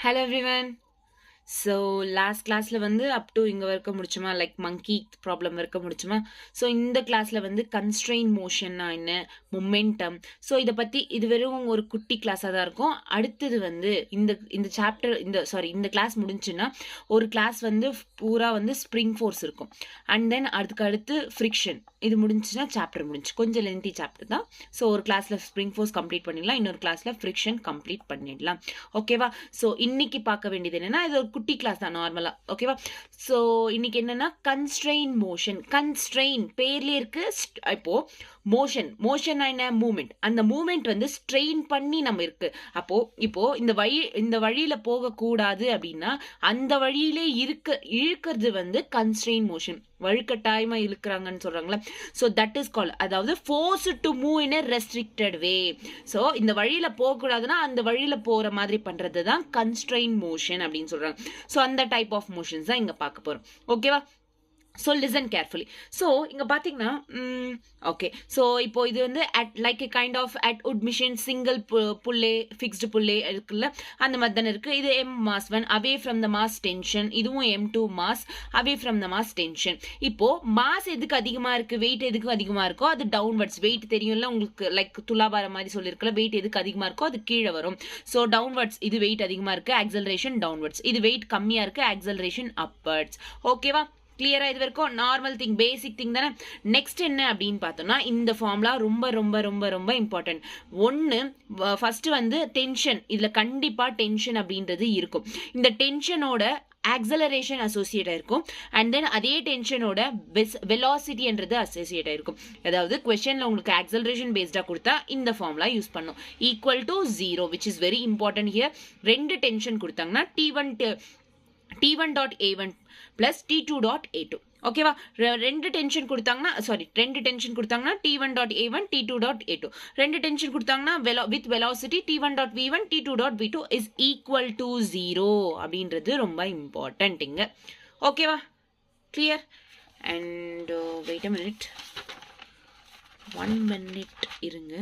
Hello everyone. So last கிளாஸில் வந்து up to இங்கே வரைக்கும் முடிச்சுமா லைக் மங்கி ப்ராப்ளம் வரைக்கும் முடிச்சுமா. ஸோ இந்த கிளாஸில் வந்து கன்ஸ்ட்ரெயின் மோஷன்னா என்ன, மொமெண்டம், ஸோ இதை பற்றி இது வெறும் ஒரு குட்டி கிளாஸாக தான் இருக்கும். அடுத்தது வந்து இந்த சாப்டர் இந்த கிளாஸ் முடிஞ்சுன்னா ஒரு கிளாஸ் வந்து பூரா வந்து ஸ்ப்ரிங் ஃபோர்ஸ் இருக்கும். அண்ட் தென் அதுக்கு அடுத்து ஃப்ரிக்ஷன், இது முடிஞ்சுன்னா சாப்டர் முடிஞ்சு. கொஞ்சம் லென்த்தி சாப்டர் தான். ஸோ ஒரு கிளாஸில் ஸ்ப்ரிங் ஃபோர்ஸ் கம்ப்ளீட் பண்ணிடலாம், இன்னொரு கிளாஸில் ஃப்ரிக்ஷன் கம்ப்ளீட் பண்ணிடலாம். ஓகேவா? ஸோ இன்னைக்கு பார்க்க வேண்டியது என்னன்னா, இது ஒரு குட்டி கிளாஸ் தான் நார்மலா. ஓகேவா? ஸோ இன்னைக்கு என்னன்னா கன்ஸ்ட்ரெயின் மோஷன். கன்ஸ்ட்ரெயின் பேர்லயே இருக்கு. இப்போ மோஷன் என்ன, மூமெண்ட். அந்த மூமெண்ட் வந்து ஸ்ட்ரெயின் பண்ணி நம்ம இருக்கு. அப்போ இப்போ இந்த வழியில போக கூடாது அப்படின்னா அந்த வழியிலே இழுக்கிறது வந்து கன்ஸ்ட்ரெயின் மோஷன். வழுக்கட்டாயமா இழுக்கிறாங்கன்னு சொல்றாங்களே. ஸோ தட் இஸ் கால், அதாவது force to move in a restricted way. So இந்த வழியில போகக்கூடாதுன்னா அந்த வழியில போற மாதிரி பண்றது தான் கன்ஸ்ட்ரெயின் மோஷன் அப்படின்னு சொல்றாங்க. ஸோ அந்த டைப் ஆஃப் மோஷன்ஸ் தான் இங்க பார்க்க போறோம். ஓகேவா? So listen carefully. ஸோ இங்கே பார்த்தீங்கன்னா ஓகே, ஸோ இப்போ இது வந்து at like a kind of Atwood machine single pulley fixed pulley இருக்குல்ல, அந்த மாதிரி தானே இருக்குது. இது M mass 1 away from the mass tension, இதுவும் M2 mass away from the mass tension. இப்போ மாஸ் எதுக்கு அதிகமாக இருக்குது, வெயிட் எதுக்கு அதிகமாக இருக்கோ அது டவுன்வர்ட்ஸ். வெயிட் தெரியும்ல உங்களுக்கு, லைக் துலாபாரம் மாதிரி சொல்லியிருக்கல, வெயிட் எதுக்கு அதிகமாக இருக்கோ அது கீழே வரும். ஸோ டவுன்வர்ட்ஸ், இது வெயிட் அதிகமாக இருக்குது, ஆக்சலரேஷன் டவுன்வர்ட்ஸ். இது வெயிட் கம்மியாக இருக்குது, ஆக்சலரேஷன் அப்வர்ட்ஸ். ஓகேவா? கிளியரா? இது வரைக்கும் நார்மல் திங், பேசிக் திங் தானே. நெக்ஸ்ட் என்ன அப்படின்னு பார்த்தோம்னா, இந்த ஃபார்முலா ரொம்ப ரொம்ப ரொம்ப ரொம்ப இம்பார்ட்டன்ட். ஒன்று, ஃபர்ஸ்ட் வந்து டென்ஷன். இதில் கண்டிப்பாக டென்ஷன் அப்படின்றது இருக்கும். இந்த டென்ஷனோட ஆக்சலரேஷன் அசோசியேட் ஆயிருக்கும். அண்ட் தென் அதே டென்ஷனோட வெலாசிட்டின்றது அசோசியேட் ஆயிருக்கும். அதாவது கொஸ்டின்ல உங்களுக்கு ஆக்சலரேஷன் பேஸ்டா கொடுத்தா இந்த ஃபார்முலா யூஸ் பண்ணும். Equal to 0 which is very important here. ரெண்டு டென்ஷன் கொடுத்தாங்கன்னா T1.A1 plus T2.A2. ஓகேவா? ரெண்டு டென்ஷன் கொடுத்தாங்கன்னா T1.A1 T2.A2. ரெண்டு டென்ஷன் கொடுத்தாங்கன்னா with velocity T1.V1 T2.V2 is equal to 0 அப்படின்றது ரொம்ப இம்பார்ட்டன்ட் இங்க. ஓகேவா? Clear? And wait a minute, 1 minute இருங்க.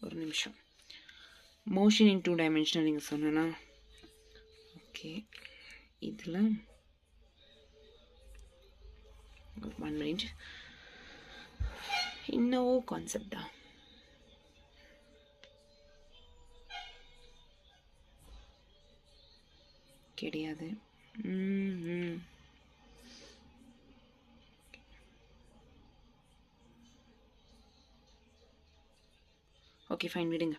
ஒரு நிமிஷம். மோஷன் இன் 2 dimensional நீங்கள் சொன்னா ஓகே, இதில் 1 minute. இன்னவோ கான்செப்டா கிடையாது. ஓகே ஃபைன், விடுங்க.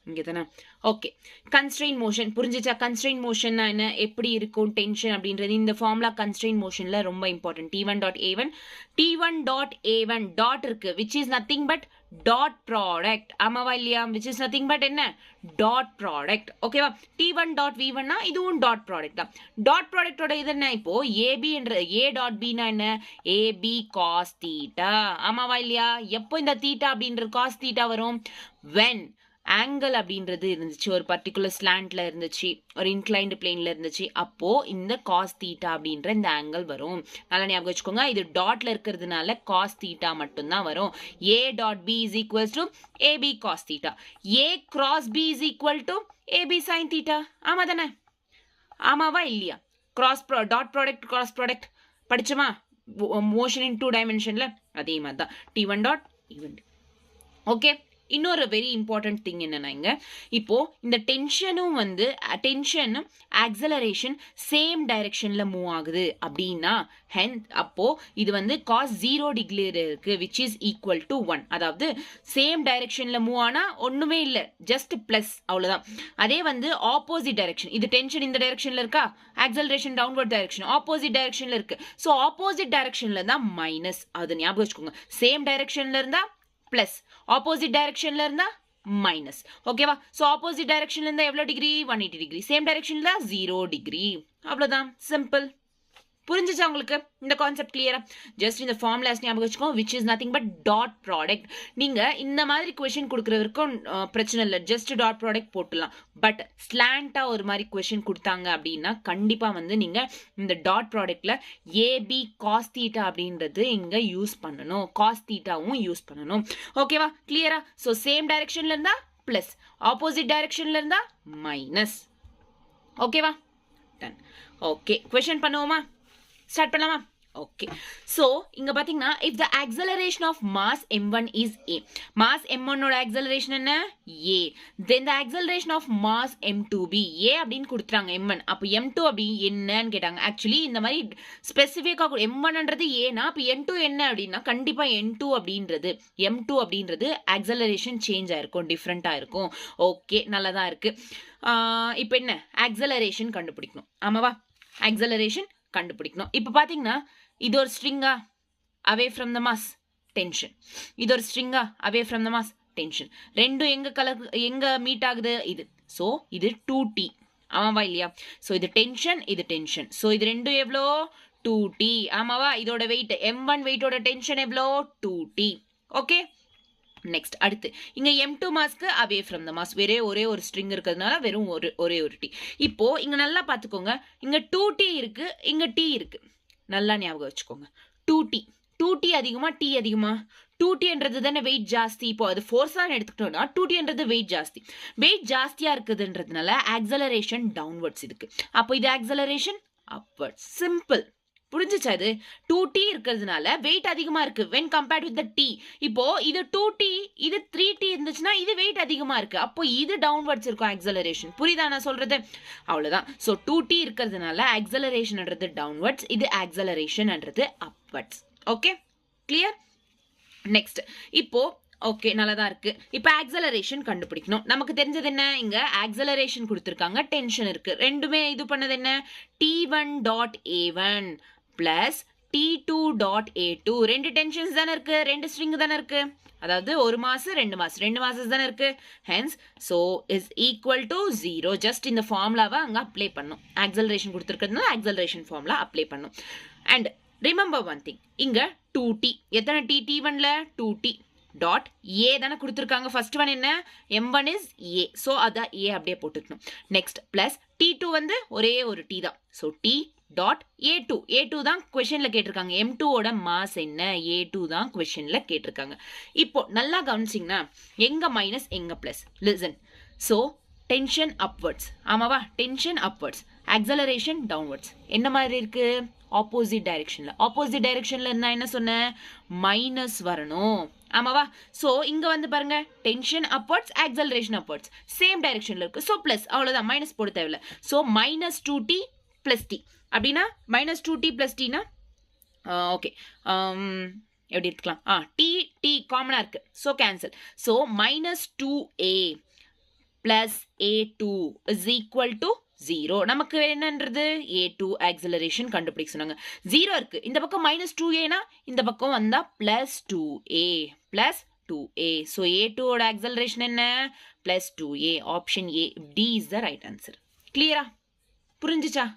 இங்கே தானே. ஓகே, கன்ஸ்ட்ரெயின் மோஷன் புரிஞ்சிச்சா? கன்ஸ்ட்ரெயின் மோஷன்னா என்ன, எப்படி இருக்கும் டென்ஷன் அப்படின்றது இந்த ஃபார்முலா கன்ஸ்ட்ரெயின் மோஷன்ல ரொம்ப இம்பார்ட்டன்ட். T1.A1 டாட் இருக்கு, which is nothing but dot product. ஆமாவா இல்லையா? விச் இஸ் நத்திங் பட் என்ன, டாட் ப்ராடக்ட். ஓகேவா? T1.V1னா இதுவும் டாட் ப்ராடக்ட் தான். டாட் ப்ராடக்டோட இது என்ன, இப்போ ஏபி என்ற A.B என்ன, ஏபி காஸ் தீட்டா. ஆமாவா இல்லையா? எப்போ இந்த தீட்டா அப்படின்ற காஸ் தீட்டா வரும், வென் ஆங்கிள் அப்படின்றது இருந்துச்சு, ஒரு பர்டிகுலர் ஸ்லாண்ட்ல இருந்துச்சு, ஒரு இன்க்ளைன்டு பிளேன்ல இருந்துச்சு, அப்போ இந்த காஸ் தீட்டா அப்படின்ற இந்த ஆங்கிள் வரும். நல்லா ஞாபகம் வச்சுக்கோங்க. இது டாட்ல இருக்கிறதுனால காஸ் தீட்டா மட்டும்தான் வரும். A.B is equals to AB cos theta. A cross B is equal to AB sin theta. ஆமா தானே? ஆமாவா இல்லையா? டாட் ப்ராடக்ட் கிராஸ் ப்ராடக்ட் படிச்சோமா மோஷன் இன் 2 dimensionல? அதே மாதிரி தான் T1.A1. ஓகே, இன்னொரு வெரி இம்பார்ட்டன்ட் திங் என்னன்னா, இங்க இப்போ இந்த டென்ஷனும் வந்து டென்ஷனும் ஆக்சலரேஷன் சேம் டைரக்ஷன்ல மூவ் ஆகுது அப்படின்னா அப்போ இது வந்து காஸ் 0 டிகிரி இருக்கு, விச் இஸ் ஈக்குவல் டு 1. அதாவது சேம் டைரக்ஷன்ல மூவ் ஆனா ஒண்ணுமே இல்லை, ஜஸ்ட் பிளஸ், அவ்வளவுதான். அதே வந்து ஆப்போசிட் டைரக்ஷன், இது டென்ஷன் இந்த டைரக்ஷன்ல இருக்கா, ஆக்சலரேஷன் டவுன்வர்ட் டைரக்ஷன், ஆப்போசிட் டைரக்ஷன்ல இருக்கு. ஸோ ஆப்போசிட் டைரக்ஷன்ல தான் மைனஸ். அது ஞாபகம் வச்சுக்கோங்க. சேம் டைரக்ஷன்ல இருந்தா பிளஸ், ஆப்போசிட் டைரக்ஷன்ல இருந்தா மைனஸ். ஓகேவா? ஸோ ஆப்போசிட் டைரக்ஷன்ல இருந்தா எவ்வளோ டிகிரி, 180 டிகிரி. சேம் டைரக்ஷன்ல 0 டிகிரி. அவ்வளோதான், சிம்பிள். புரிஞ்சுச்சா உங்களுக்கு இந்த கான்செப்ட் கிளியரா? ஜஸ்ட் இந்த ஃபார்முலாஸ் ஞாபகம் வச்சுக்கோ, which is nothing but dot product. நீங்க இந்த மாதிரி கொஸ்டின் கொடுக்குற வரைக்கும் பிரச்சனை இல்லை, ஜஸ்ட் டாட் ப்ராடக்ட் போட்டுலாம். பட் ஸ்லாண்டா ஒரு மாதிரி கொஸ்டின் கொடுத்தாங்க அப்படின்னா கண்டிப்பா வந்து நீங்க இந்த டாட் ப்ராடக்ட்ல ஏபி காஸ் தீட்டா அப்படின்றது இங்க யூஸ் பண்ணணும், காஸ் தீட்டாவும் யூஸ் பண்ணணும். ஓகேவா? கிளியரா? ஸோ சேம் டைரக்ஷன்ல இருந்தா பிளஸ், ஆப்போசிட் டைரக்ஷன்ல இருந்தா மைனஸ். ஓகேவா? டன். ஓகே, கொஸ்டின் பண்ணுவோமா? ஸ்டார்ட் பண்ணலாமா? ஓகே. ஸோ இங்க பாத்தீங்கன்னா if the acceleration of mass m1 is a, mass m1 ஓட acceleration என்ன? a. then the acceleration of mass m2 b, a அப்படின்னு கொடுத்துறாங்க m1. அப்போ m2 அப்படி என்னன்னு கேட்டாங்க. ஆக்சுவலி இந்த மாதிரி ஸ்பெசிஃபிக்கா m1ன்றது ஏன்னா அப்போ m2 என்ன அப்படின்னா கண்டிப்பா n2 அப்படின்றது m2 அப்படின்றது acceleration சேஞ்ச் ஆயிருக்கும், டிஃப்ரெண்டா இருக்கும். ஓகே, நல்லதா இருக்கு. இப்போ என்ன acceleration கண்டுபிடிக்கணும். ஆமாவா? acceleration கண்டுபிடிக்கணும். இப்போ பாத்தீங்கன்னா இது ஒரு ஸ்ட்ரிங்கா, away from the mass, tension. இது ஒரு ஸ்ட்ரிங்கா, away from the mass, tension. ரெண்டும் எங்க மீட் ஆகுது? இது. ஸோ இது 2t. ஆமாவா இல்லையா? ஸோ இது டென்ஷன், இது டென்ஷன். ஸோ இது ரெண்டும் எவ்வளோ? 2t. ஆமாவா? இதோட வெயிட் m1 வெயிட்டோட டென்ஷன் எவ்வளோ? 2t. ஓகே, நெக்ஸ்ட் அடுத்து இங்க m2 mask away from the mass, ஒரே ஒரு ஸ்ட்ரிங் இருக்கிறதுனால வெறும் ஒரே ஒரு டி. இப்போ இங்க நல்லா பாத்துக்கோங்க, இங்க 2t இருக்கு, இங்க t இருக்கு. நல்லா ஞாபகம் வச்சுக்கோங்க. 2t அதிகமா, t அதிகமா? 2tன்றது தானே வெயிட் ஜாஸ்தி. இப்போ அது ஃபோர்ஸா எடுத்துக்கிட்டோம்னா 2tன்றது வெயிட் ஜாஸ்தி. வெயிட் ஜாஸ்தியா இருக்குதுன்றதுனால ஆக்சலரேஷன் டவுன்வர்ட்ஸ் இதுக்கு. அப்போ இது ஆக்சலரேஷன் அப்வர்ட்ஸ். சிம்பிள். புரிஞ்சுச்சா? இது 2t இருக்கிறதுனால வெயிட் அதிகமா இருக்கு when compared with the t. இப்போ இது 2t, இது 3t இருந்துச்சுன்னா இது வெயிட் அதிகமா இருக்கு, அப்போ இது டவுன்வர்ட்ஸ் இருக்கும் ஆக்சலரேஷன். புரியுதா நான் சொல்றது? அவ்வளவுதான். ஸோ 2t இருக்கிறதுனால ஆக்சலரேஷன்ன்றது டவுன்வர்ட்ஸ், இது ஆக்சலரேஷன்ன்றது அப்வர்ட்ஸ். Okay, clear? நெக்ஸ்ட் இப்போ ஓகே, நல்லதா இருக்கு. இப்போ ஆக்சலரேஷன் கண்டுபிடிக்கணும். நமக்கு தெரிஞ்சது என்ன? இங்க ஆக்சலரேஷன் கொடுத்துருக்காங்க, டென்ஷன் இருக்கு. ரெண்டுமே இது பண்ணது என்ன? t1.a1 plus t2.a2. ரெண்டு டென்ஷன்ஸ் தானே இருக்கு, ரெண்டு ஸ்ட்ரிங் தானே இருக்கு. அதாவது ஒரு மாஸ் ரெண்டு மாசஸ் தானே இருக்கு. Hence so is equal to 0. Just இந்த ஃபார்முலாவை அங்கே அப்ளை பண்ணும். ஆக்சலரேஷன் கொடுத்துருக்கிறதுனால ஆக்சலரேஷன் ஃபார்முலா அப்ளை பண்ணும். அண்ட் ரிமெம்பர் ஒன் திங், இங்க 2t. எத்தனை t? t1ல 2t டாட் ஏ தானே கொடுத்துருக்காங்க. ஃபர்ஸ்ட் ஒன் என்ன? m1 is a. ஸோ அதான் a அப்படியே போட்டுக்கணும். நெக்ஸ்ட் பிளஸ் t2 வந்து ஒரே ஒரு t தான். ஸோ t டாட் a2 தான் கொஸ்டின்ல கேட்டிருக்காங்க. m2 ஓட மாஸ் என்ன? a2 தான் கொஸ்டின்ல கேட்டிருக்காங்க. இப்போ நல்லா கவனிச்சிங்கன்னா எங்க மைனஸ் எங்க plus. Listen. So tension upwards. ஆமாவா? Tension upwards, acceleration downwards. என்ன மாதிரி இருக்கு? ஆப்போசிட் டைரக்ஷன்ல. ஆப்போசிட் டைரக்ஷன்ல நான் என்ன சொன்னேன்? மைனஸ் வரணும். ஆமாவா? ஸோ இங்க வந்து பாருங்க, tension upwards, acceleration upwards, same டைரக்ஷன்ல இருக்கு. ஸோ பிளஸ், அவ்வளவுதான், மைனஸ் போட தேவையில்ல. So minus 2t plus T. அப்படின்னா மைனஸ் 2t பிளஸ் டினா ஓகே, எப்படி இருக்கலாம்? டி காமனா இருக்கு. So cancel. So minus 2a plus a2 is equal to 0. நமக்கு என்னன்றது? a2 ஆக்சலரேஷன் கண்டுபிடிக்க சொன்னாங்க. 0 இருக்கு, இந்த பக்கம் மைனஸ் 2a, இந்த பக்கம் வந்தா plus 2a plus 2a. So a2 ஓட ஆக்சலரேஷன் என்ன? Plus 2a. Option A, D is the right answer. கிளியரா? புரிஞ்சுச்சா?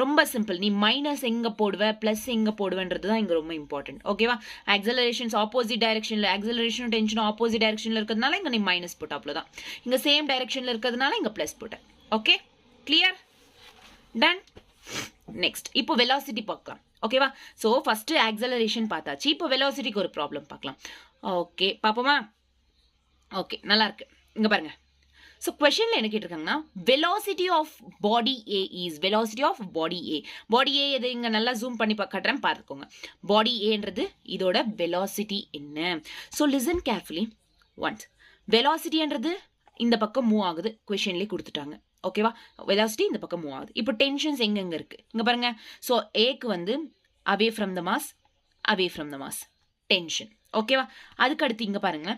ரொம்ப சிம்பிள். நீ மைனஸ் எங்க போடுவ, பிளஸ் எங்க போடுவன்றது தான் இங்க ரொம்ப இம்பார்ட்டன்ட். ஓகேவா? ஆக்சலரேஷன்ஸ் ஆப்போசிட் டைரக்ஷன்ல, ஆக்சலரேஷன் டென்ஷன் ஆப்போசிட் டைரக்ஷன்ல இருக்கிறதுனால இங்க நீ மைனஸ் போட்ட, அவ்வளவுதான். இங்க சேம் டைரக்ஷன்ல இருக்கிறதுனால இங்க பிளஸ் போட்ட. Okay, clear? டன். நெக்ஸ்ட் இப்போ வெலாசிட்டி பார்க்கலாம். ஓகேவா? ஸோ ஃபர்ஸ்ட் ஆக்சலரேஷன் பார்த்தாச்சு. இப்போ வெலாசிட்டிக்கு ஒரு ப்ராப்ளம் பார்க்கலாம். ஓகே, பார்ப்போமா? ஓகே, நல்லா இருக்கு. இங்க பாருங்க. ஸோ கொஸ்டின்ல என்ன கேட்டிருக்காங்கன்னா, velocity of body A is, velocity of body A. Body A எது? இங்க நல்லா ஜூம் பண்ணி காட்டுறேன், பார்த்துக்கோங்க. பாடி ஏன்றது இதோட வெலாசிட்டி என்ன? So listen carefully once. வெலாசிட்டின்றது இந்த பக்கம் மூவ் ஆகுது, கொஸ்டின்லேயே கொடுத்துட்டாங்க. ஓகேவா? வெலாசிட்டி இந்த பக்கம் மூவ் ஆகுது. இப்போ டென்ஷன்ஸ் எங்கெங்க இருக்கு இங்க பாருங்க. ஸோ ஏக்கு வந்து அவே from the mass, away from the mass, tension. ஓகேவா? அதுக்கு அடுத்து இங்க பாருங்க,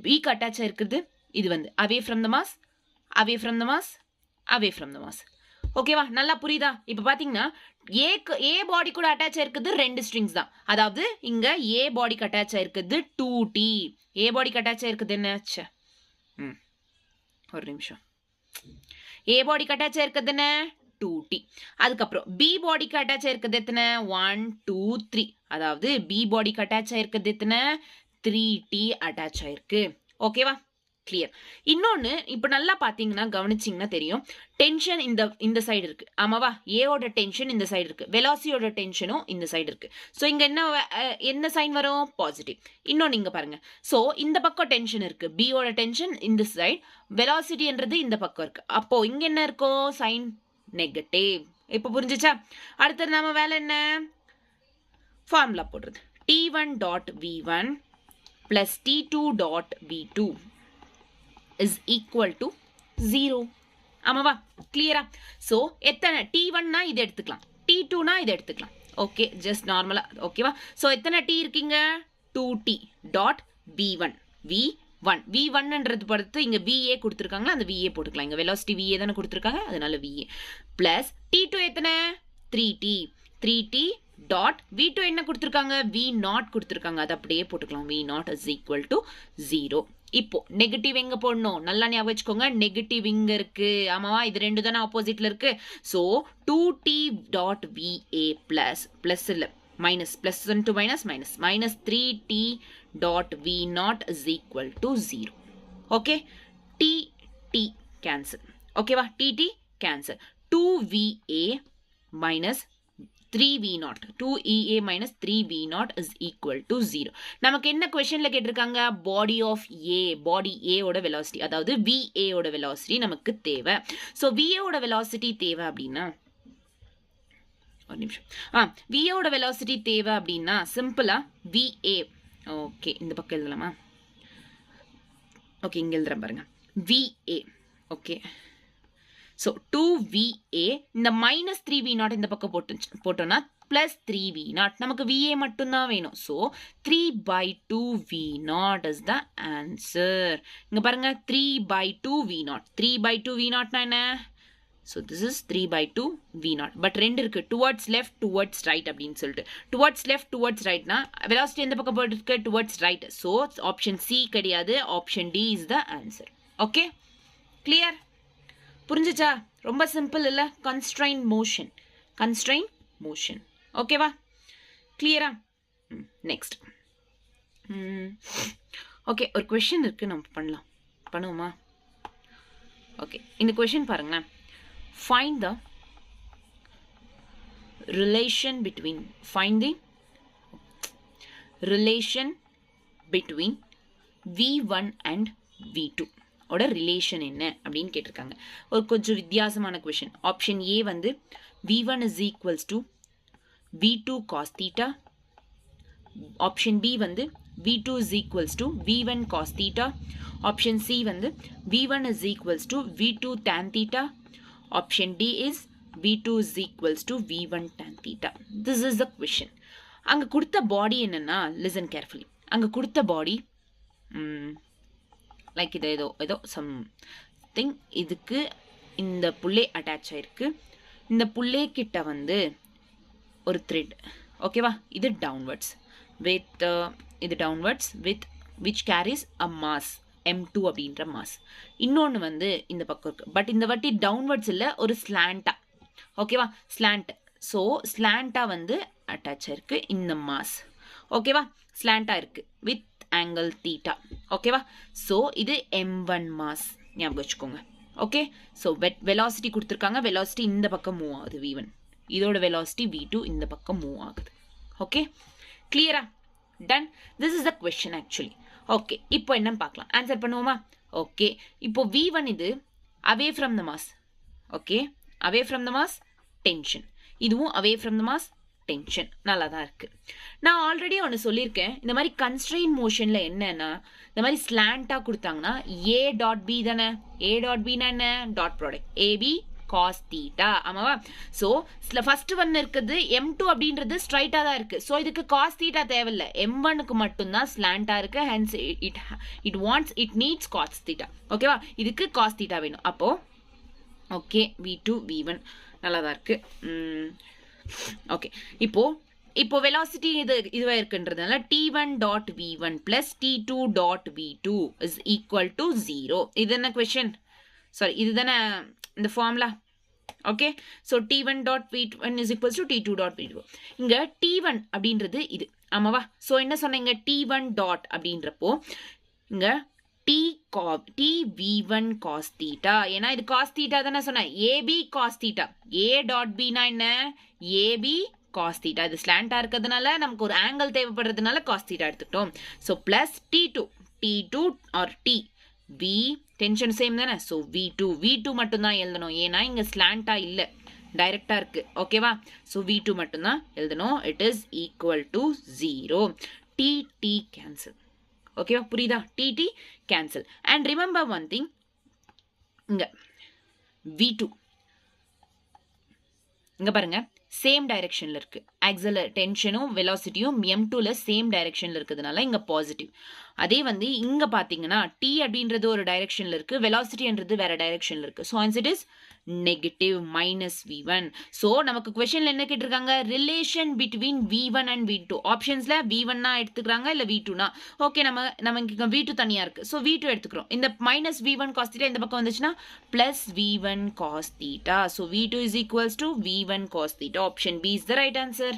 பிக்கு அட்டாச்சா இருக்குது இது வந்து அவே from the mass, away from the mass, away from the mass. ஓகேவா? நல்லா புரியுதா? இப்போ பாத்தீங்கன்னா ஏ பாடி கூட அட்டாச் ஆயிருக்குது ரெண்டு ஸ்ட்ரிங்ஸ் தான். அதாவது இங்க ஏ பாடிக்கு அட்டாச் ஆயிருக்குது 2t. ஏ பாடிக்கு அட்டாச் ஆயிருக்குது என்ன? ஒரு நிமிஷம். ஏ பாடிக்கு அட்டாச் ஆயிருக்குது என்ன? 2t. அதுக்கப்புறம் b பாடிக்கு அட்டாச் ஆயிருக்கிறது எத்தனை 1 2 3. அதாவது b பாடிக்கு அட்டாச் ஆயிருக்கிறது எத்தனை 3t அட்டாச் ஆயிருக்கு. ஓகேவா? கிளியர். இன்னொன்னு இப்ப நல்லா பாத்தீங்கன்னா கவனிச்சீங்கன்னா தெரியும், டென்ஷன் இந்த சைடு இருக்கு. ஆமாவா? ஏவோட டென்ஷன் இந்த சைடு இருக்கு, வெலாசிட்டியோட டென்ஷனும் இந்த சைடு இருக்கு. ஸோ இங்க என்ன சைன் வரும்? பாசிட்டிவ். இன்னொன்னு இங்க பாருங்க. ஸோ இந்த பக்கம் டென்ஷன் இருக்கு, பியோட டென்ஷன் இந்த சைடு, வெலாசிட்டின்றது இந்த பக்கம் இருக்கு. அப்போ இங்க என்ன இருக்கும்? Sign negative. இப்ப புரிஞ்சுச்சா? அடுத்தது நம்ம வேலை என்ன? ஃபார்முலா போடுறது. T1 dot V1 plus T2 dot V2 is equal to 0. ஆமாவா? கிளியரா? ஸோ எத்தனை T1னா இதை எடுத்துக்கலாம், T2னா இதை எடுத்துக்கலாம். ஓகே, ஜஸ்ட் நார்மலா. ஓகேவா? ஸோ எத்தனை T இருக்கீங்க? 2T டாட் V1 V1ன்றது பொறுத்து இங்க VA கொடுத்துருக்காங்களா, அந்த VA போட்டுக்கலாம். இங்க வெலாசிட்டி VA தானே கொடுத்துருக்காங்க, அதனால VA பிளஸ் T2 எத்தனை 3T டாட் V2 என்ன கொடுத்துருக்காங்க? V0 கொடுத்துருக்காங்க, அது அப்படியே போட்டுக்கலாம். V0 is equal to 0. இப்போ நெகட்டிவ் எங்க போடணும்? நல்லா ஞாபகம் வச்சுக்கோங்க, நெகட்டிவ் இங்க இருக்கு. ஆமாவா? இது ரெண்டு தானே ஆப்போசிட்ல இருக்கு. So 2T dot VA plus plus இல்ல minus, plus to minus minus minus 3T dot V0 is equal to 0. Okay, T cancel. ஓகேவா? TT cancel. 2VA minus 3V0, 2EA minus 3V0 is equal to 0. நமக்கு என்ன கொஸ்டின்ல கேட்டிருக்காங்க? Body of A, body A ஓட velocity, அதாவது VA ஓட velocity நமக்கு தேவை. ஸோ VA ஓட வெலாசிட்டி தேவை அப்படின்னா, ஒரு நிமிஷம், VA ஓட வெலாசிட்டி தேவை அப்படின்னா சிம்பிளா VA, ஓகே இந்த பக்கம் எழுதலாமா? ஓகே, இங்க எழுதுறேன் பாருங்க. VA, okay. ஸோ 2VA, இந்த மைனஸ் 3V0 இந்த பக்கம் போட்டோம்னா பிளஸ் 3V0, நமக்கு VA மட்டும்தான் வேணும். So 3/2V0 is the answer. இங்க பாருங்க, 3/2V0. 3/2V0னா என்ன? So this is 3/2V0. But ரெண்டு இருக்கு, டுவர்ட்ஸ் லெஃப்ட் டுவர்ட்ஸ் ரைட் அப்படின்னு சொல்லிட்டு. டுவர்ட்ஸ் லெஃப்ட் டுவர்ட்ஸ் ரைட்னா வெலாசிட்டி எந்த பக்கம் போயிட்டு இருக்கு? Towards right. So option C கிடையாது, option D is the answer. Okay, clear? புரிஞ்சுச்சா? ரொம்ப சிம்பிள் இல்ல? Constraint motion. ஓகேவா? கிளியரா? நெக்ஸ்ட். ஓகே, ஒரு கொஸ்டின் இருக்கு, நம்ம பண்ணுவோமா? ஓகே, இந்த கொஸ்டின் பாருங்களேன். Find the relation between V1 and V2 ஓட ரிலேஷன் என்ன அப்படின்னு கேட்டிருக்காங்க. ஒரு கொஞ்சம் வித்தியாசமான கொஸ்டின். ஆப்ஷன் ஏ வந்து V1 is equals to V2 cos theta. Option B வந்து V2 is equals to V1 cos theta. Option C வந்து V1 is equals to V2 tan theta. Option D is V2 is equals to V1 tan theta. This is the question. அங்க கொடுத்த பாடி என்னன்னா, listen carefully. அங்க கொடுத்த பாடி like இது ஏதோ something, இதுக்கு இந்த புள்ளே அட்டாச் ஆயிருக்கு. இந்த புள்ளே கிட்ட வந்து ஒரு த்ரெட். ஓகேவா? இது downwards with which carries a mass M2 அப்படின்ற மாஸ். இன்னொன்று வந்து இந்த பக்கம் இருக்கு, பட் இந்த வாட்டி டவுன்வர்ட்ஸ் இல்லை, ஒரு ஸ்லாண்டா. ஓகேவா? ஸ்லாண்ட். ஸோ ஸ்லாண்டா வந்து அட்டாச் ஆயிருக்கு இந்த மாஸ். ஓகேவா? ஸ்லாண்டா இருக்கு வித் ஆங்கிள் தீட்டா. ஓகேவா? ஸோ இது M1 மாஸ், ஞாபகம் வச்சுக்கோங்க. ஓகே, ஸோ வெலாசிட்டி கொடுத்துருக்காங்க, வெலாசிட்டி இந்த பக்கம் மூவ் ஆகுது V1, இதோட வெலாசிட்டி V2 இந்த பக்கம் மூவ் ஆகுது. ஓகே, கிளியரா? Done. This is the question actually. Okay, இப்போ என்னன்னு பார்க்கலாம், ஆன்சர் பண்ணுவோமா? ஓகே, இப்போ V1 இது away from the mass. Okay, away from the mass tension, இதுவும் away from the mass tension. நல்லா தான் இருக்கு. நான் ஆல்ரெடி ஒன்று சொல்லியிருக்கேன், இந்த மாதிரி கன்ஸ்ட்ரெயின் மோஷன்ல என்னன்னா, இந்த மாதிரி ஸ்லாண்டா கொடுத்தாங்கன்னா A டாட் B தானே. A டாட் Bனா என்ன? Dot product AB cos theta. ஆமாவா? ஸோ ஃபர்ஸ்ட் ஒன்று இருக்குது M2 அப்படின்றது ஸ்ட்ரைட்டா தான் இருக்கு. ஸோ இதுக்கு cos theta தேவையில்லை, M1க்கு மட்டும்தான் ஸ்லாண்டா இருக்கு. Hence it needs cos theta. ஓகேவா? இதுக்கு cos theta வேணும். அப்போ ஓகே, V2 V1 நல்லா தான் இருக்கு. ஓகே, இப்போ வெலாசிட்டி இதுவா இருக்குன்றதுனால T1 dot V1 plus T2 dot V2 is equal to 0. இது என்ன கொஸ்டின்? சாரி, இதுதானே இந்த formula. Okay, so T1 dot V1 is equals to T2 dot V2. இங்க T1 அப்படின்றது இது, ஆமாவா? ஸோ என்ன சொன்னீங்க, T1 டாட் அப்படின்றப்போ இங்க TV1 cos theta, ஏன்னா இது cos theta தானே சொன்னேன், AB cos theta, A dot Bனா என்ன, AB cos theta. இது ஸ்லாண்டா இருக்கிறதுனால நமக்கு ஒரு ஆங்கிள் தேவைப்படுறதுனால cos theta எடுத்துக்கிட்டோம். So plus T2 or T V tension same தானே, ஸோ V2 மட்டும்தான் எழுதணும், ஏன்னா இங்க ஸ்லாண்டா இல்லை, டைரக்டா இருக்கு. ஓகேவா? ஸோ V2 மட்டும்தான் எழுதணும். It is equal to 0. TT cancel. ஓகேவா? புரியுதா? TT cancel. And remember one thing, இங்க V2 இங்க பாருங்க சேம் டைரக்ஷன்ல இருக்கு, ஆக்சலர் டென்ஷனும் வெலாசிட்டியும் M2ல சேம் டைரக்ஷன்ல இருக்கிறதுனால இங்க பாசிட்டிவ். அதே வந்து இங்க பாத்தீங்கன்னா T அப்படின்றது ஒரு டைரக்ஷன்ல இருக்கு, வெலாசிட்டின்றது வேற டைரக்ஷன்ல இருக்கு. So answer is negative -V1. So நமக்கு கொஸ்டின்ல என்ன கேட்டிருக்காங்க, relation between V1 and V2. ஆப்ஷன்ஸ்ல V1னா எடுத்துக்கிறாங்க, இல்ல V2னா. ஓகே, நமக்கு இங்க V2 தனியா இருக்கு, ஸோ V2 எடுத்துக்கிறோம். இந்த -V1 cos theta இந்த பக்கம் வந்துச்சுன்னா plus V1 cos theta. So V2 is equals to V1 cos theta. Option B is the right answer.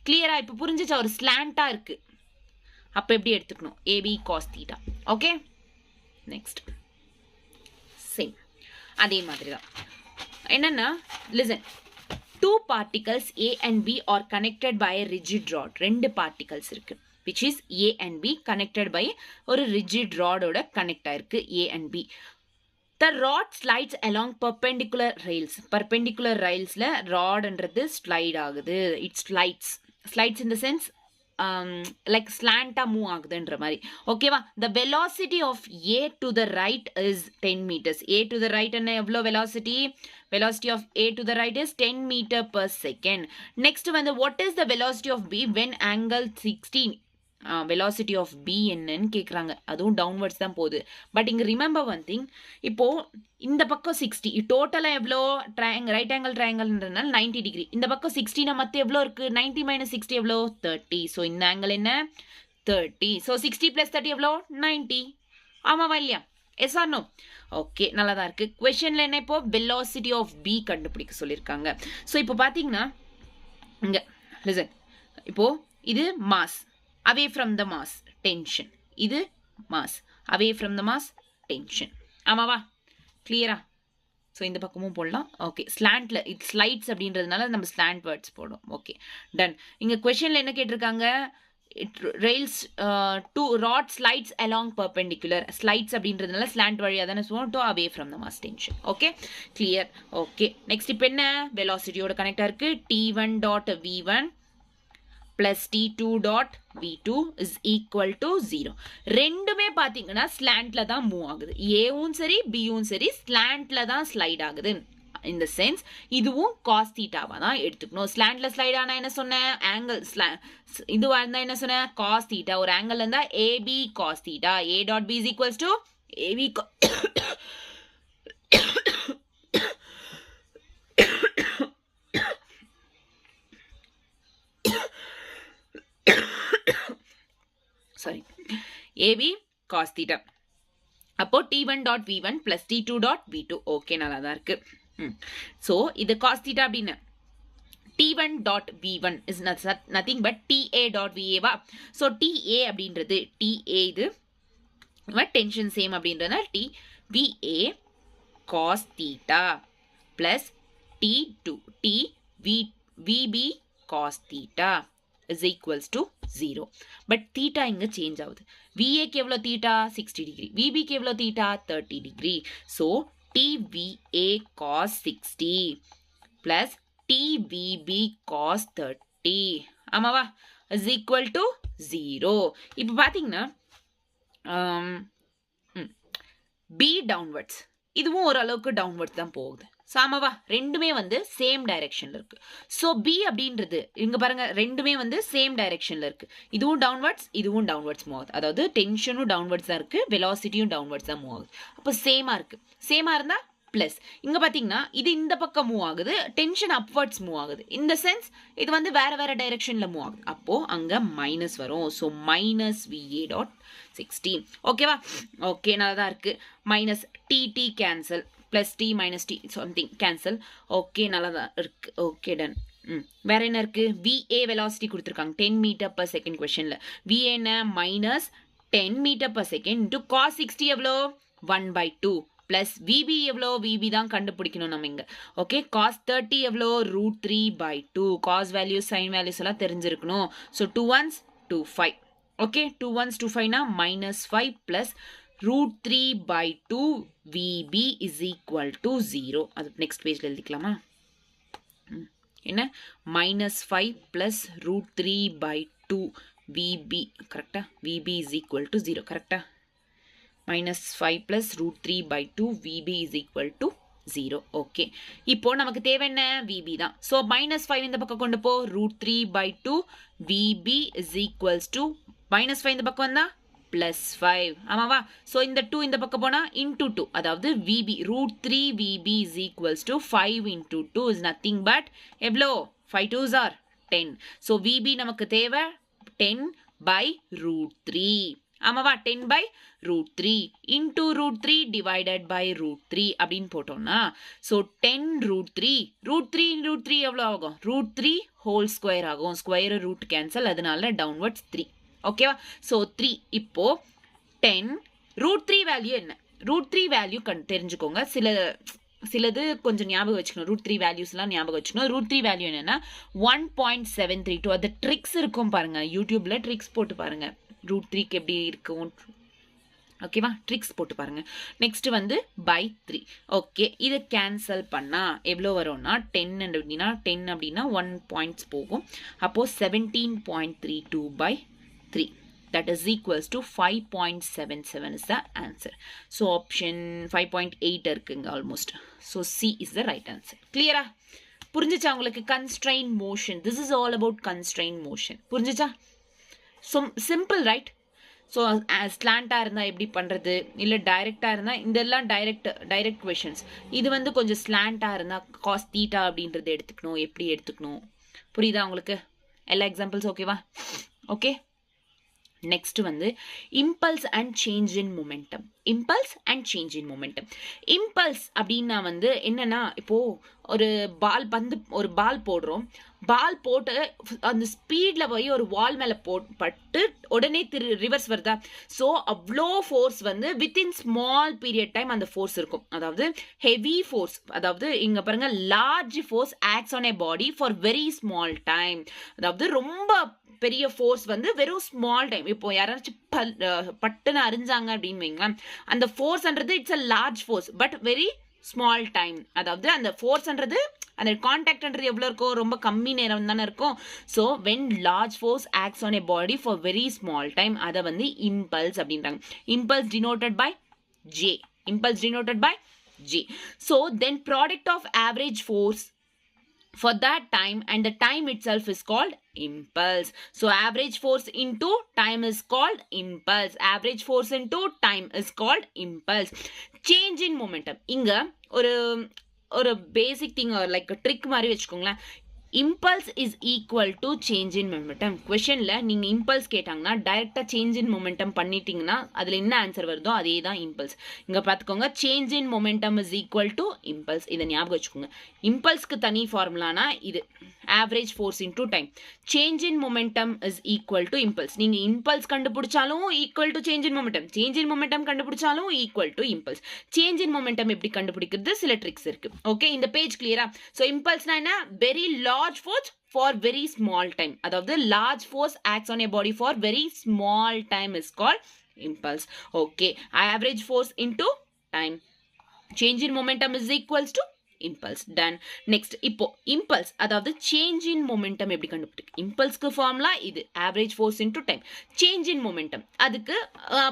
கிளியரா? இப்போ புரிஞ்சுச்சா? ஒரு ஸ்லாண்டா இருக்கு, அப்ப எப்படி எடுத்துக்கணும், AB cos theta. Okay, next same அதே மாதிரி தான். என்னன்னா, listen, two particles A and B are connected by a rigid rod. ரெண்டு particles இருக்கு, which is A and B connected by ஒரு rigid rod ஓட கனெக்ட் ஆயிருக்கு A and B. The rod slides along perpendicular rails. Perpendicular railsல rodன்றது slide ஆகுது. It slides in the sense like slant move ஆகுதுன்ற மாதிரி. ஓகேவா? The velocity of A to the right is 10 meters. A to the right என்ன எவ்வளோ velocity? Velocity of A to the right is 10 meter per second. Next வந்து what is the velocity of B when angle 16? velocity of B என்னன்னு கேட்குறாங்க, அதுவும் downwards தான் போகுது. But இங்கே remember one thing, இப்போ இந்த பக்கம் 60, டோட்டலாக எவ்வளோ ரைட் ஆங்கிள் ட்ரையாங்கிள்ன்றதுனால 90 டிகிரி. இந்த பக்கம் 60 மற்ற எவ்வளோ இருக்குது, 90 - 60 எவ்வளோ, 30. ஸோ இந்த ஆங்கிள் என்ன, 30. ஸோ 60 + 30 எவ்வளோ, 90. ஆமாவா இல்லையா? S R no? ஓகே, நல்லா தான் இருக்குது. கொஷனில் என்ன, இப்போ வெலாசிட்டி ஆஃப் B கண்டுபிடிக்க சொல்லியிருக்காங்க. ஸோ இப்போ பார்த்தீங்கன்னா இங்கே லிசன், இப்போ இது mass, away from the mass, tension. இது mass, away from the mass, tension. ஆமாவா? கிளியரா? ஸோ இந்த பக்கமும் போடலாம். ஓகே, ஸ்லாண்ட்ல இது ஸ்லைட்ஸ் அப்படின்றதுனால நம்ம ஸ்லாண்ட் வேர்ட்ஸ் போடும். Okay, done. இங்க கொஸ்டின்ல என்ன கேட்டிருக்காங்க, rails two rod slides along perpendicular. slides அப்படின்றதுனால ஸ்லாண்ட் வழியா தானே சொல்லுவோம், to away from the mass tension. Okay, clear? Okay, next இப்போ என்ன, வெலாசிட்டியோட கனெக்டா இருக்கு, T1 dot V1 plus T2 dot V2 is equal to 0. ரெண்டுமே பார்த்தீங்கன்னா ஸ்லாண்ட்ல தான் மூவ் ஆகுது, ஏவும் சரி பியும் சரி ஸ்லாண்ட்ல தான் ஸ்லைட் ஆகுது. இந்த சென்ஸ் இதுவும் cos தீட்டாவா தான் எடுத்துக்கணும். ஸ்லாண்ட்ல ஸ்லைட் ஆனா என்ன சொன்னேன், ஆங்கிள் இதுவா இருந்தா என்ன சொன்னேன், cos தீட்டா. ஒரு ஆங்கிள் இருந்தா AB cos theta. A dot B is equals to AB sorry, AB cos theta. அப்போ T1 dot V1 plus T2 dot V2. Okay, நல்லா தான் இருக்கு. ஸோ இது cos theta அப்படின்னு T1 dot V1 is nothing but TA dot VA வா. So TA அப்படின்றது TA, இது tension same அப்படின்றதுனால TVA cos theta plus T2 VB cos theta is equals to 0. But theta இங்க change ஆகுது. VA க்கு எவ்வளோ theta 60 degree, VB க்கு எவ்வளோ theta 30 degree. So TVA cos 60 plus TVB cos 30 ஆமாவா is equal to 0. இப்போ பார்த்தீங்கன்னா B downwards, இதுவும் ஓரளவுக்கு டவுன்வர்ட்ஸ் தான் போகுது. சாமாவா, ரெண்டுமே வந்து சேம் டைரக்ஷன்ல இருக்கு. ஸோ B அப்படின்றது இங்க பாருங்க, ரெண்டுமே வந்து சேம் டைரக்ஷன்ல இருக்கு. இதுவும் டவுன்வர்ட்ஸ், இதுவும் டவுன்வர்ட்ஸ் மூவ் ஆகுது. அதாவது டென்ஷனும் டவுன்வர்ட்ஸ் தான் இருக்கு, வெலாசிட்டியும் டவுன்வர்ட்ஸ் தான் மூவ் ஆகுது. அப்போ சேமா இருக்கு. சேமா இருந்தா பிளஸ். இங்க பாத்தீங்கன்னா இது இந்த பக்கம் மூவ் ஆகுது, டென்ஷன் அப்வர்ட்ஸ் மூவ் ஆகுது. இந்த சென்ஸ் இது வந்து வேற வேற டைரக்ஷன்ல மூவ் ஆகுது. அப்போ அங்க மைனஸ் வரும். So minus VA dot 60. ஓகேவா? ஓகே, நல்லா தான் இருக்கு. Minus TT cancel, plus t minus t something cancel. Okay நல்லா தான் இருக்கு. Okay done. வேற என்ன இருக்கு? VA velocity கொடுத்துருக்காங்க 10 meter per second questionல. VA என்ன minus 10 meter per second into cos 60 எவ்வளோ 1/2 plus VB எவ்வளோ VB தான் கண்டுபிடிக்கணும் நம்ம இங்க. ஓகே cos 30 எவ்வளோ √3/2 cos values sin values எல்லாம் தெரிஞ்சிருக்கணும். So 2 ones 2 5. Okay 2 ones 2 5னா -5 plus √3/2 VB is equal to 0. அது நெக்ஸ்ட் பேஜ்ல எழுதிக்கலாமா? என்ன -5 plus √3/2 VB கரெக்டா? VB is equal to 0 கரெக்டா? -5 plus √3/2 VB is equal to 0. Okay இப்போ நமக்கு தேவை என்ன? VB தான். ஸோ -5 இந்த பக்கம் கொண்டு போ √3/2 VB is equals to -5 இந்த பக்கம் வந்தா +5 ஆமாவா? ஸோ இந்த 2 இந்த பக்கம் போனா into 2 அதாவது VB √3 VB is equals to 5 into 2 is nothing but எவ்வளோ 5 2s are 10. ஸோ VB நமக்கு தேவை 10/√3 ஆமாவா? 10/√3 into √3 divided by √3 அப்படின்னு போட்டோம்னா ஸோ 10√3 √3 எவ்வளோ ஆகும்? √3 whole square ஆகும். ஸ்கொயர் ரூட் கேன்சல், அதனால டவுன்வர்ட்ஸ் 3. ஓகேவா? ஸோ 3 இப்போ 10 √3 வேல்யூ என்ன? √3 வேல்யூ தெரிஞ்சுக்கோங்க. சிலது கொஞ்சம் ஞாபகம் வச்சுக்கணும். √3 வேல்யூஸ்லாம் ஞாபகம் வச்சுக்கணும். √3 வேல்யூ என்னன்னா 1.732. அது ட்ரிக்ஸ் இருக்கும் பாருங்க, யூடியூப்ல ட்ரிக்ஸ் போட்டு பாருங்க √3க்கு எப்படி இருக்கும். ஓகேவா? ட்ரிக்ஸ் போட்டு பாருங்க. நெக்ஸ்ட் வந்து by 3. ஓகே இதை கேன்சல் பண்ணா எவ்வளோ வரும்னா 10 அப்படின்னா 10 அப்படின்னா 1 பாயிண்ட்ஸ் போகும். அப்போ 17.32/3 that is equals to 5.77 is the answer. So option 5.8 இருக்குங்க almost. So C is the right answer. Clear? புரிஞ்சுச்சா உங்களுக்கு? constraint motion. This is all about constraint motion. புரிஞ்சுச்சா? So simple, right? ஸோ ஸ்லாண்டாக இருந்தால் எப்படி பண்ணுறது, இல்லை டைரெக்டாக இருந்தால் இதெல்லாம் டைரக்ட் கொஷின்ஸ். இது வந்து கொஞ்சம் ஸ்லாண்டாக இருந்தால் காஸ் தீட்டா அப்படின்றத எடுத்துக்கணும், எப்படி எடுத்துக்கணும். புரியுதா உங்களுக்கு? எல்லா எக்ஸாம்பிள்ஸ் ஓகேவா? ஓகே நெக்ஸ்ட் வந்து impulse and change in momentum. Impulse and change in momentum. Impulse அப்படின்னா வந்து என்னன்னா, இப்போ ஒரு பால் போடுறோம். பால் போட்டு அந்த ஸ்பீடில் போய் ஒரு வால் மேலே பட்டு உடனே ரிவர்ஸ் வருதா? ஸோ அவ்வளோ ஃபோர்ஸ் வந்து வித்தின் ஸ்மால் பீரியட் டைம் அந்த ஃபோர்ஸ் இருக்கும். அதாவது ஹெவி ஃபோர்ஸ், அதாவது இங்கே பாருங்க large force acts on a body for very small time. அதாவது ரொம்ப பெரிய ஃபோர்ஸ் வந்து வெறும் ஸ்மால் டைம். இப்போ யாராச்சும் பட்டுன்னு அறிஞ்சாங்க அப்படின்னு வைங்களேன், அந்த ஃபோர்ஸ்ன்றது it's a large force but very small time. அதாவது அந்த ஃபோர்ஸ்ன்றது அந்த கான்டாக்ட்ன்றது எவ்வளோ இருக்கும்? ரொம்ப கம்மி நேரம் தானே இருக்கும். So when large force acts on a body for very small time, அதை வந்து இம்பல்ஸ் அப்படின்றாங்க. Impulse denoted by J. Impulse denoted by J. So then product of average force for that time and the time itself is called impulse. So average force into time is called impulse. Average force into time is called impulse. Change in momentum. இங்க ஒரு basic thing or like a trick மாதிரி வச்சுக்கோங்களேன். impulse is equal to change in momentum. questionல நீங்க impulse கேட்டாங்கன்னா டைரக்டா change in momentum பண்ணிட்டீங்கன்னா அதுல என்ன ஆன்சர் வருதோ அதே தான் impulse. இங்க பாத்துக்கோங்க, change in momentum is equal to impulse. இதை ஞாபகம் வச்சுக்கோங்க. impulseக்கு தனி ஃபார்முலானா இது average force into time. change in momentum is equal to impulse. நீங்க impulse கண்டுபிடிச்சாலும் equal to change in momentum. change in momentum கண்டுபிடிச்சாலும் equal to impulse. change in momentum எப்படி கண்டுபிடிக்கிறது சில tricks இருக்கு. ஓகே இந்த பேஜ் கிளியரா? ஸோ impulseனா என்ன? very large force for very small time. அதாவது large force acts on a body for very small time is called impulse. okay average force into time. change in momentum is equals to impulse. done. next இப்போ impulse அதாவது change in momentum எப்படி கண்டுபிடிக்கும்? impulseக்கு formula இது average force into time. change in momentum அதுக்கு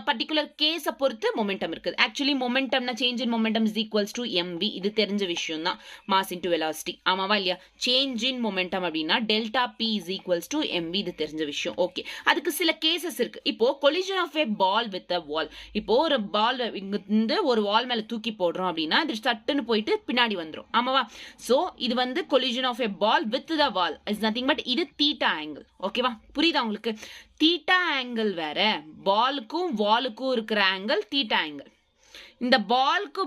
particular கேஸை பொறுத்து momentum இருக்குது. ஆக்சுவலி momentumனா change in momentum is equals to mv. இது தெரிஞ்ச விஷயம் தான், mass into velocity. ஆமாவா இல்லையா? change in momentum அப்படின்னா delta p is equals to mv. இது தெரிஞ்ச விஷயம். ஓகே அதுக்கு சில கேசஸ் இருக்கு. இப்போ collision of a ball with a wall. இப்போ ஒரு பால் இங்கிருந்து ஒரு வால் மேல தூக்கி போடுறோம் அப்படின்னா இது சட்டுன்னு போயிட்டு பின்னாடி வந்துடும். ஆமாவா? சோ இது வந்து collision of a ball with the wall is nothing but இது theta angle. ஓகேவா? புரியுதா உங்களுக்கு? theta angle வேற, பாலுக்கும் வாலுக்கும் இருக்கிற ஆங்கிள் theta angle. இந்த பாலுக்கு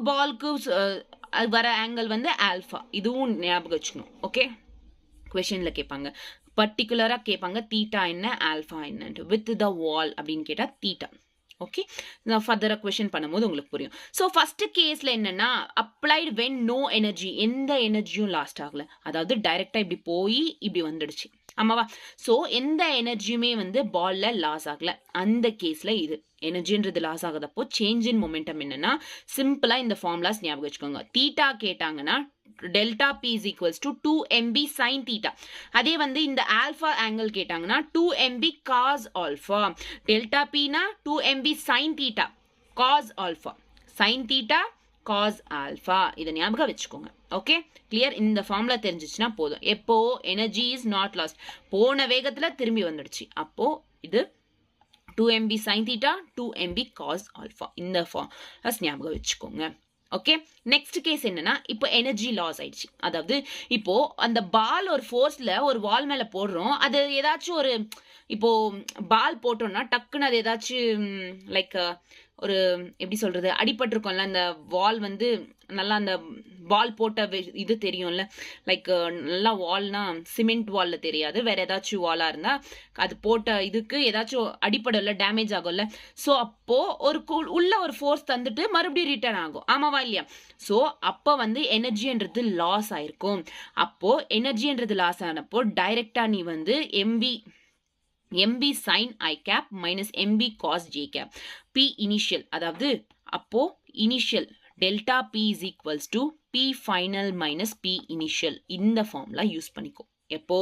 வர ஆங்கிள் வந்து ஆல்ஃபா. இதுவும் ஞாபகம் வச்சுக்கணும். ஓகே, கொஷனில் கேட்பாங்க, பர்டிகுலராக கேட்பாங்க தீட்டா என்ன ஆல்ஃபா என்னன்ட்டு. வித் த வால் அப்படின்னு கேட்டால் தீட்டா. ஓகே, நான் ஃபர்தராக கொஷின் பண்ணும்போது உங்களுக்கு புரியும். ஸோ ஃபர்ஸ்ட் கேஸில் என்னன்னா அப்ளைடு வென் நோ எனர்ஜி, எந்த எனர்ஜியும் லாஸ்ட் ஆகலை, அதாவது டைரெக்டாக இப்படி போய் இப்படி வந்துடுச்சு. ஆமாவா? ஸோ எந்த எனர்ஜியுமே வந்து பாலில் லாஸ் ஆகலை. அந்த கேஸில் இது எனர்ஜின்றது லாஸ் ஆகுதப்போ சேஞ்ச் இன் மொமெண்டம் என்னன்னா சிம்பிளாக இந்த ஃபார்முலாஸ் ஞாபகம் வச்சுக்கோங்க. தீட்டா கேட்டாங்கன்னா delta P is equals to 2mb sin theta. அதே வந்து இந்த ஆல்ஃபா ஆங்கிள் கேட்டாங்கன்னா 2mb cos ஆல்ஃபா. டெல்டா பினா 2mb sin theta cos alpha, sin theta cos alpha. இதை ஞாபகம் வச்சுக்கோங்க. Okay, clear? இந்த ஃபார்முலா தெரிஞ்சிச்சுன்னா போதும். எப்போ எனர்ஜி இஸ் நாட் லாஸ்ட், போன வேகத்தில் திரும்பி வந்துடுச்சு, அப்போ இது 2mb sin theta 2mb cos alpha. இந்த ஃபார்முலாஸ் ஞாபகம் வச்சுக்கோங்க. ஓகே, நெக்ஸ்ட் கேஸ் என்னன்னா இப்போ எனர்ஜி லாஸ் ஆயிடுச்சு. அதாவது இப்போ அந்த பால் ஒரு ஃபோர்ஸ்ல ஒரு வால் மேல போடுறோம், அது ஏதாச்சும் ஒரு இப்போ பால் போட்டோம்னா டக்குன்னு அது ஏதாச்சும் லைக் ஒரு எப்படி சொல்றது அடிபட்டிருக்கோம்ல, அந்த வால் வந்து நல்லா அந்த பால் போட்ட இது தெரியும்ல, லைக் நல்லா வால்னா சிமெண்ட் வால்ல தெரியாது, வேற ஏதாச்சும் வாலா இருந்தா அது போட்ட இதுக்கு ஏதாச்சும் அடிப்படல டேமேஜ் ஆகும்ல. ஸோ அப்போ ஒரு உள்ள ஒரு ஃபோர்ஸ் தந்துட்டு மறுபடியும் ரிட்டர்ன் ஆகும். ஆமாவா இல்லையா? ஸோ அப்போ வந்து எனர்ஜின்றது லாஸ் ஆயிருக்கும். அப்போ எனர்ஜின்றது லாஸ் ஆனப்போ டைரக்டா நீ வந்து mb sin I cap minus mb cos j cap p initial, அதாவது அப்போ initial delta p is equals to p final minus p initial. இந்த ஃபார்முலா யூஸ் பண்ணிக்கோ. எப்போ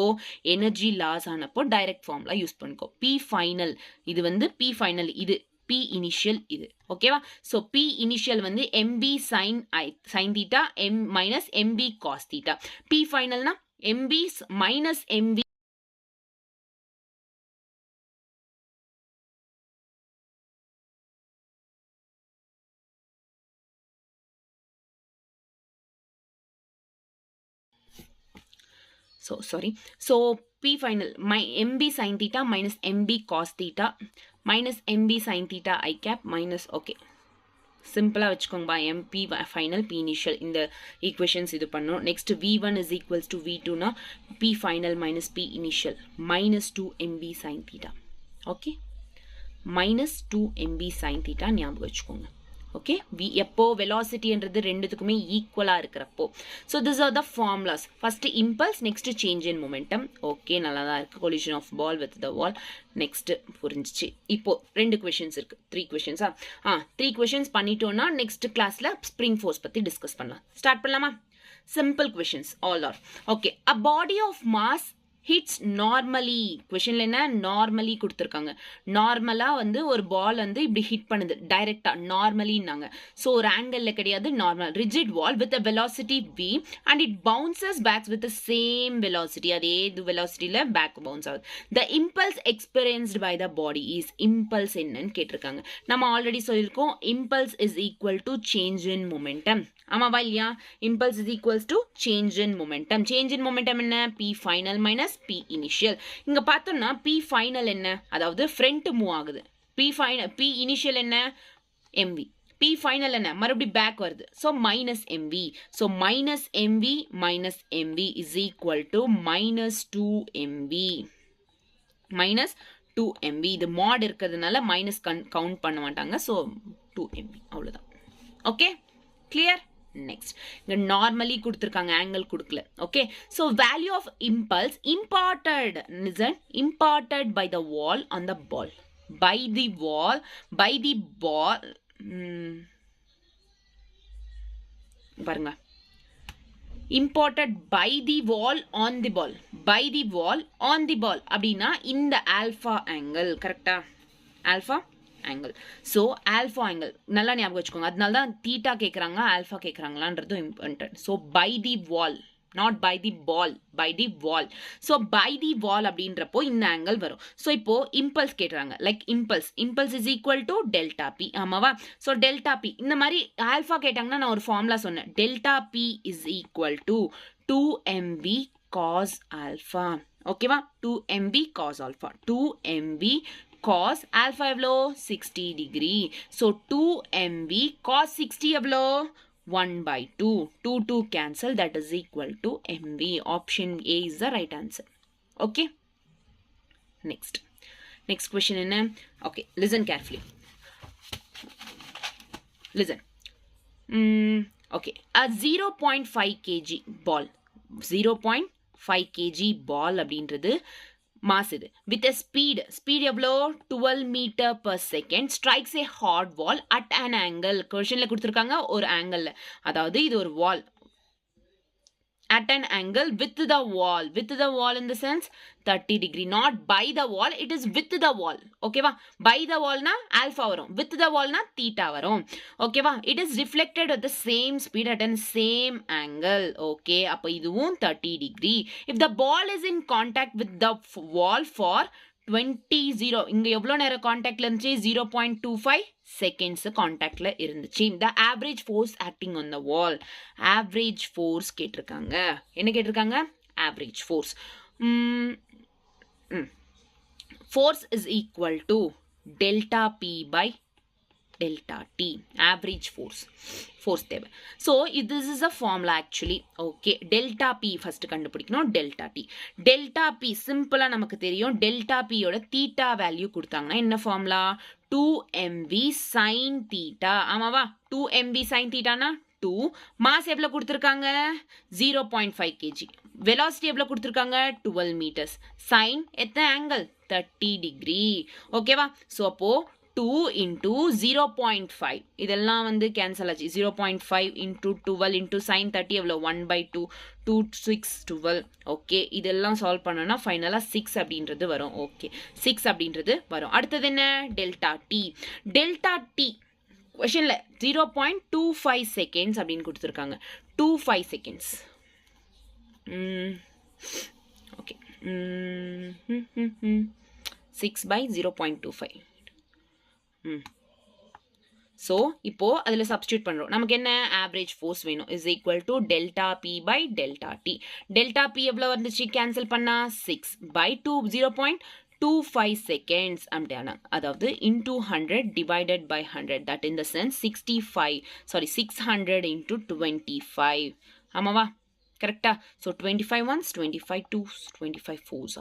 எனர்ஜி லாஸ் ஆனப்போ டைரக்ட் ஃபார்முலா யூஸ் பண்ணிக்கோ. p final இது வந்து p final, இது p initial இது. ஓகேவா? ஸோ p initial வந்து mb sin theta m minus mb cos theta. p finalனா mb minus mb So p final mb sin theta minus mb cos theta minus mb sin theta I cap minus, okay, சிம்பிளா வச்சுக்கோங்க. mp final p initial இந்த equations இது பண்ணோம். Next v1 is equals to v2 னா p final minus p initial minus 2mb sin theta. Okay, minus 2mb sin theta ஞாபகம் வச்சுக்கோங்க. Okay, எப்போ வெலாசிட்டின்றது ரெண்டுத்துக்குமே ஈக்குவலாக இருக்கிறப்போ. So this are the formulas. First impulse, next change in momentum. Okay, நல்லா தான் இருக்குது. Collision of ball with the wall. Next புரிஞ்சிச்சு. இப்போ 2 கொஷின்ஸ் இருக்குது, 3 கொஷின்ஸா? 3 கொஷின்ஸ் பண்ணிட்டோம்னா நெக்ஸ்ட் கிளாஸில் ஸ்ப்ரிங் ஃபோர்ஸ் பற்றி டிஸ்கஸ் பண்ணலாம். ஸ்டார்ட் பண்ணலாமா? Simple questions all are. Okay, a body of mass hits normally. கொஷனில் என்ன நார்மலி கொடுத்துருக்காங்க. நார்மலாக வந்து ஒரு பால் வந்து இப்படி ஹிட் பண்ணுது டைரெக்டாக நார்மலின்னாங்க. ஸோ ஒரு ஆங்கிளில் கிடையாது, normal rigid wall with a velocity v and it bounces backs with same velocity. அதே இது வெலாசிட்டியில் பேக் பவுன்ஸ் ஆகுது. The impulse experienced by the body is. Impulse என்னன்னு கேட்டிருக்காங்க. நம்ம ஆல்ரெடி சொல்லியிருக்கோம், impulse is equal to change in momentum. ஆமாவா இல்லையா? Impulse is equals to change in momentum. Change in momentum என்ன? p final minus p initial. இங்க பார்த்தோம்னா p final என்ன? அதாவது ஃப்ரண்ட் மூவ் ஆகுது. p initial என்ன? mv. p final என்ன? மறுபடியும் பேக் வருது. So minus mv. So minus mv minus mv is equal to minus 2mv. Minus 2mv. இது மாட் இருக்கிறதுனால மைனஸ் கவுண்ட் பண்ண மாட்டாங்க. ஸோ 2mv அவ்வளோதான். Okay, clear? நெக்ஸ்ட் இங்க நார்மலி கொடுத்துருக்காங்க, ஆங்கிள் கொடுக்கல. Okay, so value of impulse imparted by the wall on the ball. By the ball பாருங்க, imparted by the wall on the ball. By the wall on the ball அப்படின்னா இந்த alpha angle. கரெக்டா? Alpha angle. So alpha angle நல்லா ஞாபகம் வச்சுக்கோங்க. அதனால தான் theta கேட்குறாங்க, ஆல்ஃபா கேட்குறாங்களான்றதும் important. So by the wall, not by the ball, by the wall. So by the wall அப்படின்றப்போ இந்த ஆங்கிள் வரும். ஸோ இப்போ இம்பல்ஸ் கேட்டுறாங்க, like impulse is equal to delta P. ஆமாவா? ஸோ டெல்டா பி இந்த மாதிரி ஆல்ஃபா கேட்டாங்கன்னா நான் ஒரு ஃபார்முலா சொன்னேன். Delta P is equal to 2mb cos alpha. ஓகேவா? 2mb cos alpha. 2mb cos alpha எவ்வளோ? 60 டிகிரி. ஸோ 2mb cos 60 எவ்வளோ? 1 by 2. 2 cancel, that is equal to mv. Option A is the right answer. Okay. Next question in. Okay, listen carefully. Listen. Okay, a 0.5 kg ball. 0.5 kg ball அப்படின்றது mass இது. With a speed எவ்வளோ 12 meter per second strikes a hard wall at an angle. questionல கொடுத்திருக்காங்க ஒரு angle. அதாவது இது ஒரு wall at an angle with the wall in the sense 30 degree, not by the wall, it is with the wall. okay va, by the wall na alpha varum, with the wall na theta varum. okay va, it is reflected at the same speed at the same angle. okay, appo iduvum 30 degree. if the ball is in contact with the wall for 20 இங்க எவ்வளவு நேரம் கான்டாக்ட்ல இருந்துச்சு 0.25 seconds கான்டாக்ட்ல இருந்துச்சு. the average force acting on the wall. average force கேட்டிருக்காங்க. என்ன கேட்டிருக்காங்க? average force. force is equal to delta p by delta t. average force தேவை. so this is a formula actually. okay, delta p first கண்டுபிடிக்கணும். delta t சிம்பிளா நமக்கு தெரியும். delta p யோட theta value கொடுத்தாங்கன்னா என்ன ஃபார்முலா? 2mv sin theta. ஆமாவா? 2mv sin theta னா 2. மாஸ் எவ்வளவு கொடுத்திருக்காங்க? 0.5 kg. velocity எவ்வளவு கொடுத்திருக்காங்க? 12 meters. sin எத்தனை angle? 30 degree. ஓகேவா? so அப்போ 2 into 0.5 இதெல்லாம் வந்து கேன்சல் ஆச்சு. 0.5 into 12 into sin 30 எவ்வளோ 1 by 2 2 6 12. ஓகே, இதெல்லாம் சால்வ் பண்ணோம்னா ஃபைனலாக 6 அப்படின்றது வரும். ஓகே, 6 அப்படின்றது வரும். அடுத்தது என்ன? டெல்டா டி கொஷனில் 0.25 செகண்ட்ஸ் அப்படின்னு கொடுத்துருக்காங்க. 25 செகண்ட்ஸ். Okay, 6 by 0.25. so இப்போ அதுல சப்ஸ்டிட்யூட் பண்றோம். நமக்கு என்ன? average force வேணும் is equal to delta p by delta t. delta p எவ்வளவு வந்துச்சு கேன்சல் பண்ணா? 6 by 2 0.25 seconds அப்படினா அதாவது into 100 divided by 100, that in the sense 600 into 25. ஆமாவா? கரெக்டா? so 25 ones 25 twos 25 fours.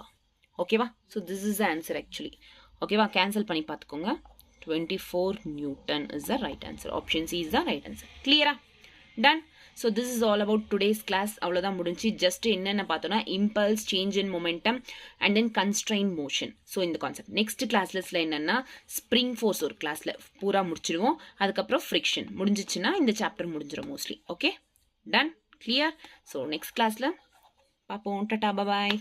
ஓகேவா? so this is the answer actually. ஓகேவா? Cancel பண்ணி பார்த்துக்கோங்க. 24 Newton is the right answer. Option C is the right answer. Clear? Done? So this is all about today's class. அவ்வளவுதான் முடிஞ்சு. Just என்னென்ன பார்த்தோம்னா impulse, change in momentum and then constrained motion. so இந்த concept next கிளாஸ்ல என்னன்னா spring force ஒரு கிளாஸ்ல பூரா முடிச்சிடுவோம். அதுக்கப்புறம் friction முடிஞ்சிச்சுன்னா இந்த சாப்டர் முடிஞ்சிடும் mostly. Okay, done? Clear? so next கிளாஸ்ல பார்ப்போம். டாடா, பை பாய்.